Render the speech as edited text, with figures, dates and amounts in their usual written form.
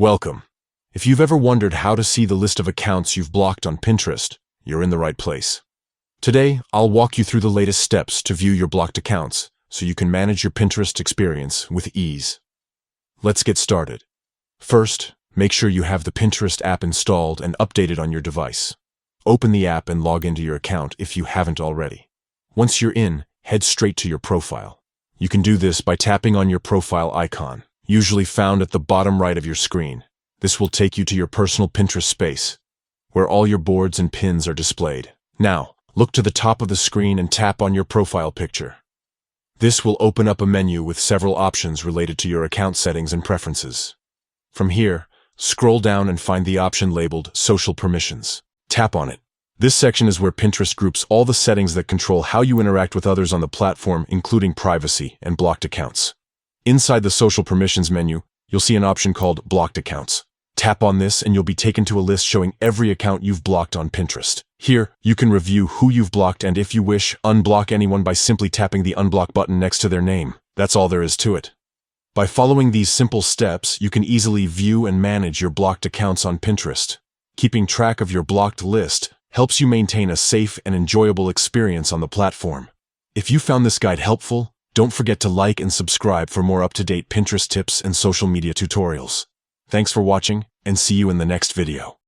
Welcome. If you've ever wondered how to see the list of accounts you've blocked on Pinterest, you're in the right place. Today, I'll walk you through the latest steps to view your blocked accounts so you can manage your Pinterest experience with ease. Let's get started. First, make sure you have the Pinterest app installed and updated on your device. Open the app and log into your account if you haven't already. Once you're in, head straight to your profile. You can do this by tapping on your profile icon, usually found at the bottom right of your screen. This will take you to your personal Pinterest space, where all your boards and pins are displayed. Now, look to the top of the screen and tap on your profile picture. This will open up a menu with several options related to your account settings and preferences. From here, scroll down and find the option labeled Social Permissions. Tap on it. This section is where Pinterest groups all the settings that control how you interact with others on the platform, including privacy and blocked accounts. Inside the Social Permissions menu, you'll see an option called Blocked Accounts. Tap on this and you'll be taken to a list showing every account you've blocked on Pinterest. Here, you can review who you've blocked and, if you wish, unblock anyone by simply tapping the Unblock button next to their name. That's all there is to it. By following these simple steps, you can easily view and manage your blocked accounts on Pinterest. Keeping track of your blocked list helps you maintain a safe and enjoyable experience on the platform. If you found this guide helpful, don't forget to like and subscribe for more up-to-date Pinterest tips and social media tutorials. Thanks for watching, and see you in the next video.